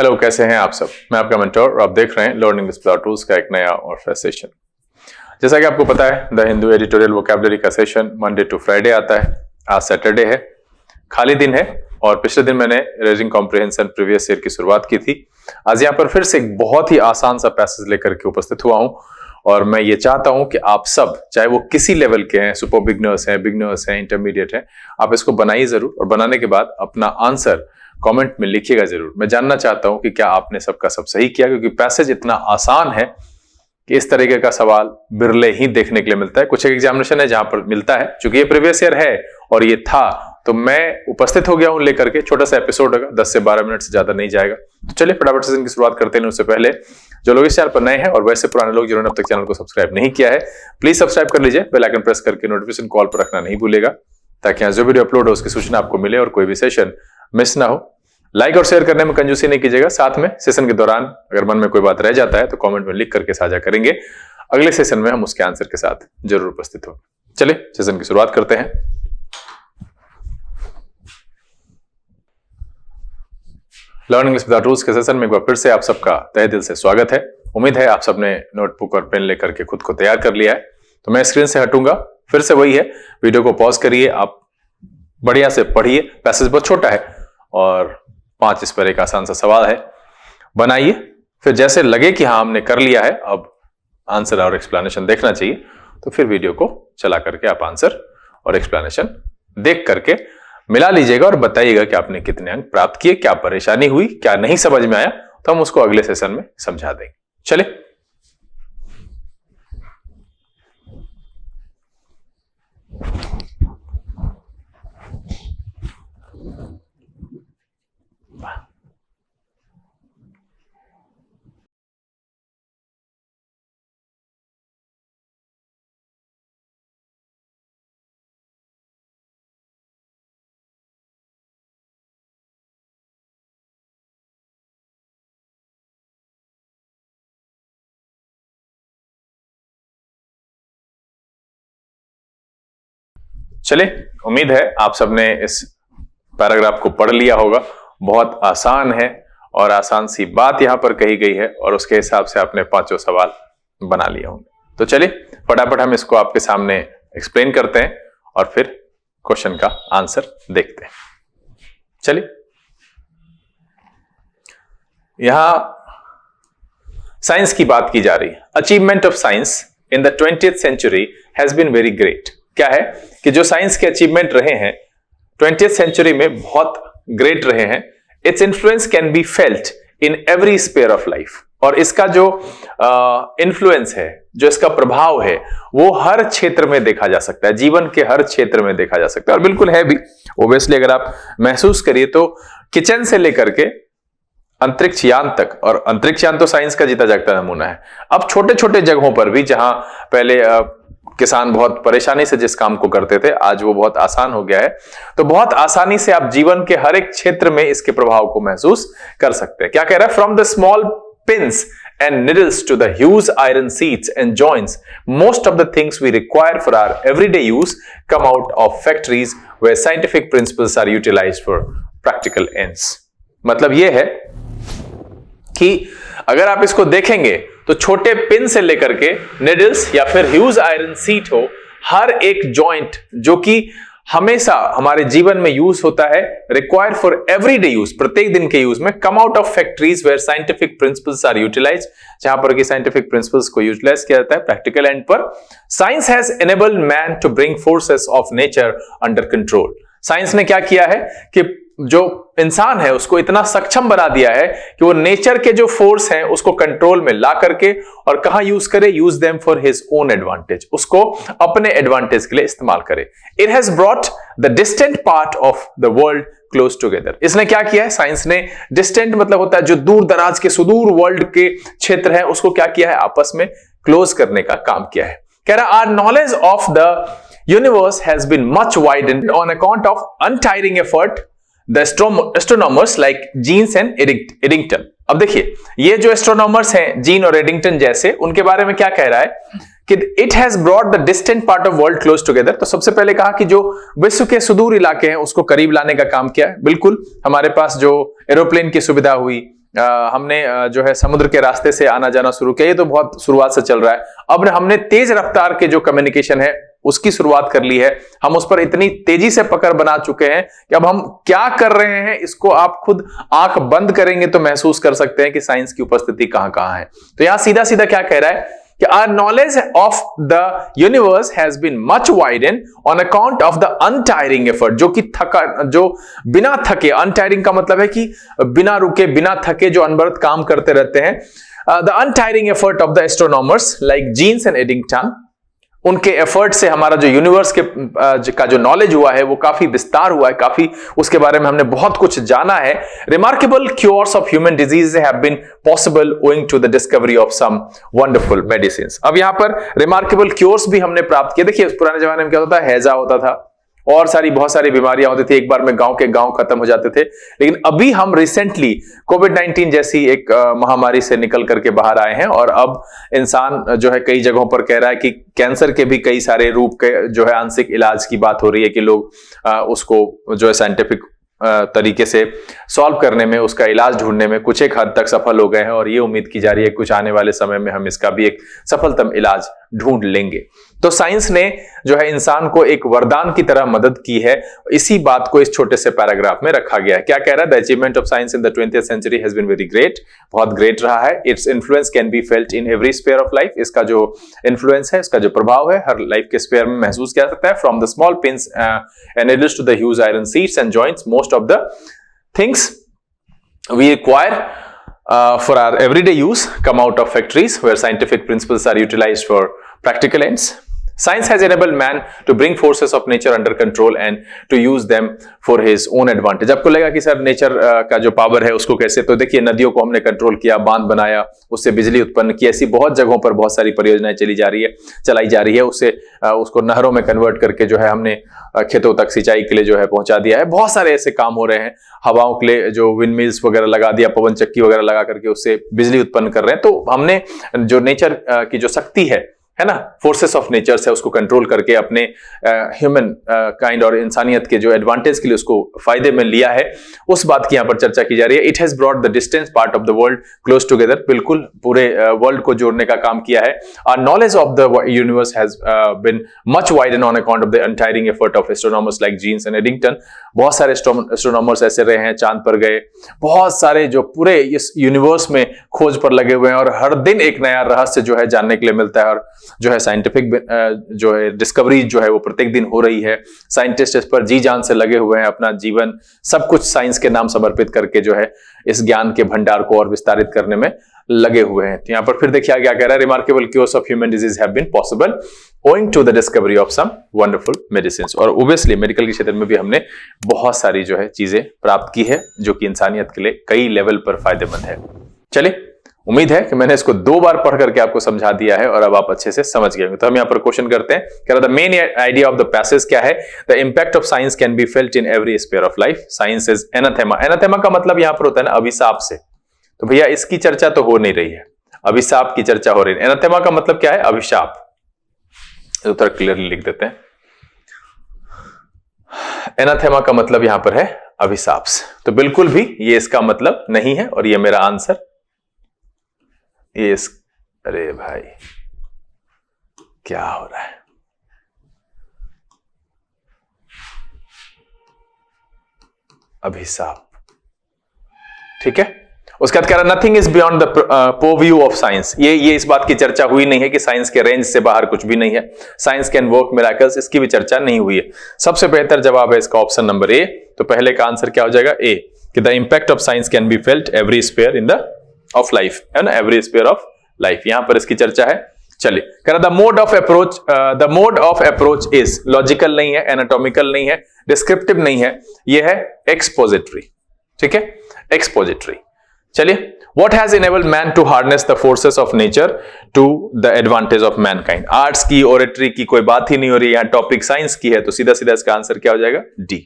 Hello, कैसे हैं आप सब। मैं आपका मेंटर और आप देख रहे हैं लर्निंग विद टूल्स का एक नया और फ्रेश सेशन। जैसा कि आपको पता है, द हिंदू एडिटोरियल वोकैबुलरी का सेशन मंडे टू फ्राइडे आता है। आज सैटरडे है, खाली दिन है और पिछले दिन मैंने रीडिंग कॉम्प्रिहेंशन प्रीवियस ईयर की शुरुआत की थी। आज यहाँ पर फिर से एक बहुत ही आसान सा पैसेज लेकर के उपस्थित हुआ हूँ और मैं ये चाहता हूं कि आप सब, चाहे वो किसी लेवल के हैं, सुपर बिगनर्स हैं, इंटरमीडिएट हैं, आप इसको बनाइए जरूर और बनाने के बाद अपना आंसर कमेंट में लिखिएगा जरूर। मैं जानना चाहता हूं कि क्या आपने सबका सब सही किया, क्योंकि पैसेज इतना आसान है कि इस तरीके का सवाल बिरले ही देखने के लिए मिलता है। कुछ एक एग्जामिनेशन है जहां पर मिलता है, चूंकि ये प्रीवियस ईयर है और ये था, तो मैं उपस्थित हो गया हूं लेकर के। छोटा सा एपिसोड होगा, 10 से 12 मिनट से ज्यादा नहीं जाएगा। तो चलिए फटाफट सेशन की शुरुआत करते हैं। उससे पहले जो लोग इस चैनल पर नए हैं और वैसे पुराने लोग जिन्होंने अब तक चैनल को सब्सक्राइब नहीं किया है, प्लीज सब्सक्राइब कर लीजिए। बेल आइकन प्रेस करके नोटिफिकेशन कॉल पर रखना नहीं भूलेगा, ताकि यहाँ जो वीडियो अपलोड हो उसकी सूचना आपको मिले और कोई भी सेशन मिस ना हो। लाइक और शेयर करने में कंजूसी नहीं कीजिएगा। साथ में सेशन के दौरान अगर मन में कोई बात रह जाता है तो कमेंट में लिख करके साझा करेंगे। अगले सेशन में हम उसके आंसर के साथ जरूर उपस्थित हो। चलिए सेशन की शुरुआत करते हैं। लर्निंग विद टूल्स के सेशन में एक बार फिर से आप सबका तहे दिल से स्वागत है। उम्मीद है आप सबने नोटबुक और पेन लेकर के खुद को तैयार कर लिया है। तो मैं स्क्रीन से हटूंगा, फिर से वही है, वीडियो को पॉज करिए, आप बढ़िया से पढ़िए। पैसेज बहुत छोटा है और 5 इस पर एक आसान सा सवाल है, बनाइए। फिर जैसे लगे कि हाँ हमने कर लिया है, अब आंसर और एक्सप्लेनेशन देखना चाहिए, तो फिर वीडियो को चला करके आप आंसर और एक्सप्लेनेशन देख करके मिला लीजिएगा और बताइएगा कि आपने कितने अंक प्राप्त किए, क्या परेशानी हुई, क्या नहीं समझ में आया, तो हम उसको अगले सेशन में समझा देंगे। चलिए चलिए, उम्मीद है आप सबने इस पैराग्राफ को पढ़ लिया होगा। बहुत आसान है और आसान सी बात यहां पर कही गई है और उसके हिसाब से आपने 5 सवाल बना लिया होंगे। तो चलिए फटाफट हम इसको आपके सामने एक्सप्लेन करते हैं और फिर क्वेश्चन का आंसर देखते हैं। चलिए, यहां साइंस की बात की जा रही है। Achievement of science in the 20th century has been very great. क्या है कि जो साइंस के अचीवमेंट रहे हैं 20th सेंचुरी में, बहुत ग्रेट रहे हैं। It's influence can be felt in every sphere of life. और इसका जो इन्फ्लुएंस है, जो इसका प्रभाव है, वो हर क्षेत्र में देखा जा सकता है, जीवन के हर क्षेत्र में देखा जा सकता है। और बिल्कुल है भी, ओब्वियसली अगर आप महसूस करिए तो किचन से लेकर के अंतरिक्ष यान तक, और अंतरिक्ष यान तो साइंस का जीता जागता नमूना है। अब छोटे छोटे जगहों पर भी, जहां पहले किसान बहुत परेशानी से जिस काम को करते थे, आज वो बहुत आसान हो गया है। तो बहुत आसानी से आप जीवन के हर एक क्षेत्र में इसके प्रभाव को महसूस कर सकते हैं। क्या कह रहा है? From the small pins and needles to the huge iron sheets and joints, most of the things we require for our everyday use come out of factories where scientific principles are utilized for practical ends. मतलब ये है कि अगर आप इसको देखेंगे तो छोटे पिन से लेकर के निडल्स या फिर ह्यूज आयरन सीट हो, हर एक जॉइंट जो कि हमेशा हमारे जीवन में यूज होता है, रिक्वायर फॉर एवरीडे यूज, प्रत्येक दिन के यूज में, come out of factories where scientific principles are utilised, जहां पर कि साइंटिफिक प्रिंसिपल्स को यूटिलाइज किया जाता है प्रैक्टिकल एंड पर। Science has enabled man to bring forces of nature under control. Science ने क्या किया है कि जो इंसान है उसको इतना सक्षम बना दिया है कि वो नेचर के जो फोर्स हैं उसको कंट्रोल में ला करके और कहां यूज करे, use them for his own advantage, उसको अपने एडवांटेज के लिए इस्तेमाल करे। It has brought the distant part of the world close together. इसने क्या किया है? साइंस ने, डिस्टेंट मतलब होता है जो दूर दराज के, सुदूर वर्ल्ड के क्षेत्र है, उसको क्या किया है? आपस में क्लोज करने का काम किया है। कह रहा, our knowledge of the universe has been much widened on account of untiring effort The astronomers like Jeans and Eddington. अब देखिए, ये जो एस्ट्रोनॉमर्स हैं, जीन और एडिंगटन जैसे, उनके बारे में क्या कह रहा है कि it has brought the distant part of world close together. तो सबसे पहले कहा कि जो विश्व के सुदूर इलाके हैं उसको करीब लाने का काम किया है। बिल्कुल, हमारे पास जो एरोप्लेन की सुविधा हुई, हमने जो है समुद्र के रास्ते से आना जाना शुरू किया, ये तो बहुत शुरुआत से चल रहा है। अब हमने तेज रफ्तार के जो कम्युनिकेशन है उसकी शुरुआत कर ली है। हम उस पर इतनी तेजी से पकड़ बना चुके हैं कि अब हम क्या कर रहे हैं इसको आप खुद आंख बंद करेंगे तो महसूस कर सकते हैं कि साइंस की उपस्थिति कहां कहां है। तो यहां सीधा सीधा क्या कह रहा है कि our knowledge of the universe has been much widened on account of the untiring effort, जो बिना थके, untiring का मतलब है कि बिना रुके बिना थके जो अनवरत काम करते रहते हैं, the untiring effort of the astronomers like Jeans and Eddington, उनके एफर्ट से हमारा जो यूनिवर्स के का जो नॉलेज हुआ है वो काफी विस्तार हुआ है, काफी उसके बारे में हमने बहुत कुछ जाना है। Remarkable cures of human disease have been possible owing to the discovery of some wonderful medicines. अब यहां पर रिमार्केबल क्योर्स भी हमने प्राप्त किए। देखिए पुराने जमाने में क्या होता था, हैजा होता था और बहुत सारी बीमारियां होती थी, एक बार में गांव के गांव खत्म हो जाते थे। लेकिन अभी हम रिसेंटली कोविड-19 जैसी एक महामारी से निकल करके बाहर आए हैं और अब इंसान जो है कई जगहों पर कह रहा है कि कैंसर के भी कई सारे रूप के जो है आंशिक इलाज की बात हो रही है कि लोग उसको जो है साइंटिफिक तरीके से सॉल्व करने में, उसका इलाज ढूंढने में कुछ एक हद तक सफल हो गए हैं और ये उम्मीद की जा रही है कुछ आने वाले समय में हम इसका भी एक सफलतम इलाज ढूंढ लेंगे। तो साइंस ने जो है इंसान को एक वरदान की तरह मदद की है। इसी बात को इस छोटे से पैराग्राफ में रखा गया है। क्या कह रहा है? The achievement of science in the 20th century has been very great, बहुत ग्रेट रहा है। Its influence can be felt in every sphere of life, इसका जो इन्फ्लुएंस है, इसका जो प्रभाव है हर लाइफ के स्फीयर में महसूस किया जा सकता है। From the small pins and needles to the huge iron sheets and joints, most of the things we acquire for our everyday use come out of factories where scientific principles are utilized for practical ends. Science has enabled man to bring forces of nature under control and to use them for his own advantage. आपको लगा कि sir nature का जो power है उसको कैसे, तो देखिए नदियों को हमने कंट्रोल किया, बांध बनाया, उससे बिजली उत्पन्न की। ऐसी बहुत जगहों पर बहुत सारी परियोजनाएं चलाई जा रही है। उसको नहरों में कन्वर्ट करके जो है हमने खेतों तक सिंचाई के लिए जो है पहुंचा दिया है। बहुत सारे ऐसे काम हो रहे हैं। हवाओं के लिए जो विंड मिल्स वगैरह लगा दिया, पवन चक्की वगैरह लगा करके उससे बिजली उत्पन्न कर रहे हैं। तो हमने जो नेचर की जो शक्ति है ना, फोर्सेस ऑफ नेचर से उसको कंट्रोल करके अपने ह्यूमन काइंड और इंसानियत के जो एडवांटेज के लिए उसको फायदे में लिया है, उस बात की यहां पर चर्चा की जा रही है। It has brought the distance part of the world close together, बिल्कुल पूरे वर्ल्ड को जोड़ने का काम किया है। Our knowledge of the universe has been much widen on account of the untiring effort of astronomers like Jeans and Eddington. बहुत सारे एस्ट्रोनॉमर्स ऐसे रहे हैं, चांद पर गए, बहुत सारे जो पूरे इस यूनिवर्स में खोज पर लगे हुए हैं और हर दिन एक नया रहस्य जो है जानने के लिए मिलता है और जो है साइंटिफिक जो है डिस्कवरी जो है वो प्रत्येक दिन हो रही है। साइंटिस्ट इस पर जी जान से लगे हुए हैं, अपना जीवन सब कुछ साइंस के नाम समर्पित करके जो है इस ज्ञान के भंडार को और विस्तारित करने में लगे हुए हैं। तो यहां पर फिर देखिए क्या कह रहा है, remarkable cures of human disease have been possible owing to the discovery of some wonderful medicines. और ओब्वियसली मेडिकल के क्षेत्र में भी हमने बहुत सारी जो है चीजें प्राप्त की है जो कि इंसानियत के लिए कई लेवल पर फायदेमंद है। चलिए, उम्मीद है कि मैंने इसको 2 बार पढ़ करके आपको समझा दिया है और अब आप अच्छे से समझ गए होंगे। तो हम यहाँ पर क्वेश्चन करते हैं, कह रहा the main idea of the passage क्या है? The impact of science can be felt in every sphere of life. Science is anathema. Anathema का मतलब यहाँ पर होता है ना अभिशाप से। तो भैया इसकी चर्चा तो हो नहीं रही है, अभिशाप की चर्चा हो रही है। एनाथेमा का मतलब क्या है? अभिशाप। उत्तर क्लियरली लिख देते हैं। एनाथेमा का मतलब यहां पर है अभिशाप से। तो बिल्कुल भी ये इसका मतलब नहीं है और ये मेरा आंसर अरे भाई क्या हो रहा है? अभिशाप, ठीक है। उसके बाद कह रहा nothing is beyond the purview of science. ये इस बात की चर्चा हुई नहीं है कि साइंस के रेंज से बाहर कुछ भी नहीं है। साइंस कैन वर्क मिरेकल्स, इसकी भी चर्चा नहीं हुई है। सबसे बेहतर जवाब है इसका ऑप्शन नंबर ए। तो पहले का आंसर क्या हो जाएगा? ए, कि the impact of science can be felt every sphere in the of life, है ना, एवरी स्फीयर ऑफ लाइफ। यहां पर इसकी चर्चा है। चलिए, कह रहा the mode of approach is logical नहीं है, एनाटॉमिकल नहीं है, डिस्क्रिप्टिव नहीं है, यह है एक्सपोजिटरी। ठीक है, एक्सपोजिटरी। चलिए, what has enabled man to harness the forces of nature to the advantage of mankind? Arts की, ओरेटरी की कोई बात ही नहीं हो रही है, यहां टॉपिक साइंस की है, तो सीधा सीधा इसका आंसर क्या हो जाएगा? डी।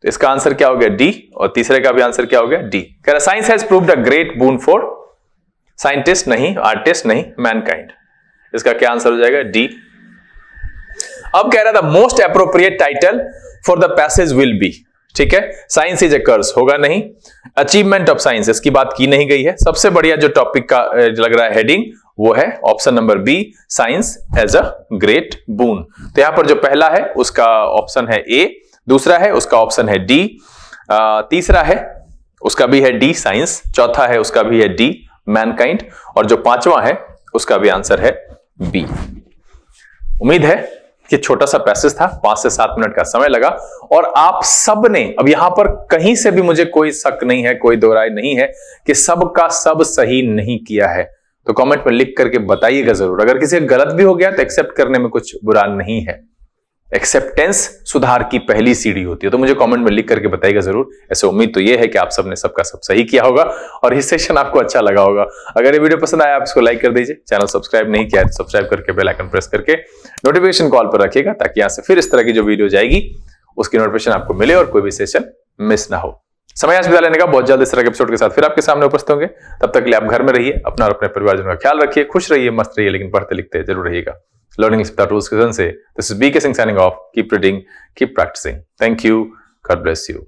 तो इसका आंसर क्या हो गया? डी। और तीसरे का भी आंसर क्या हो गया? डी। कह रहा science has proved a great boon for scientist नहीं, आर्टिस्ट नहीं, मैनकाइंड। इसका क्या आंसर हो जाएगा? डी। अब कह रहा था most appropriate title for the passage will be. ठीक है, साइंस इज ए कर्स होगा नहीं, अचीवमेंट ऑफ साइंस इसकी बात की नहीं गई है। सबसे बढ़िया जो टॉपिक का लग रहा है हेडिंग वो है option number B, science as a great boon. तो यहां पर जो पहला है उसका ऑप्शन है ए, दूसरा है उसका ऑप्शन है डी, तीसरा है उसका भी है डी साइंस, चौथा है उसका भी है डी मैनकाइंड, और जो पांचवा है उसका भी आंसर है बी। उम्मीद है कि छोटा सा पैसेज था, 5 से 7 मिनट का समय लगा और आप सब ने, अब यहां पर कहीं से भी मुझे कोई शक नहीं है, कोई दो राय नहीं है कि सबका सब सही नहीं किया है। तो कमेंट में लिख करके बताइएगा जरूर। अगर किसी गलत भी हो गया तो एक्सेप्ट करने में कुछ बुरा नहीं है, एक्सेप्टेंस सुधार की पहली सीढ़ी होती है। तो मुझे कमेंट में लिख करके बताइएगा जरूर। ऐसे उम्मीद तो ये है कि आप सबने सबका सब सही किया होगा और ये सेशन आपको अच्छा लगा होगा। अगर ये वीडियो पसंद आया आप इसको लाइक कर दीजिए, चैनल सब्सक्राइब नहीं किया तो सब्सक्राइब करके बेल आइकन प्रेस करके नोटिफिकेशन कॉल पर रखिएगा, ताकि यहां से फिर इस तरह की जो वीडियो जाएगी उसकी नोटिफिकेशन आपको मिले और कोई भी सेशन मिस ना हो। समय आज विदा लेने का, बहुत जल्द इस तरह के एपिसोड के साथ फिर आपके सामने उपस्थित होंगे। तब तक के लिए आप घर में रहिए, अपना और अपने परिवारजनों का ख्याल रखिए, खुश रहिए, मस्त रहिए, लेकिन पढ़ते लिखते जरूर रहिएगा। Learning is without rules. This is BK Singh signing off. Keep reading, keep practicing. Thank you. God bless you.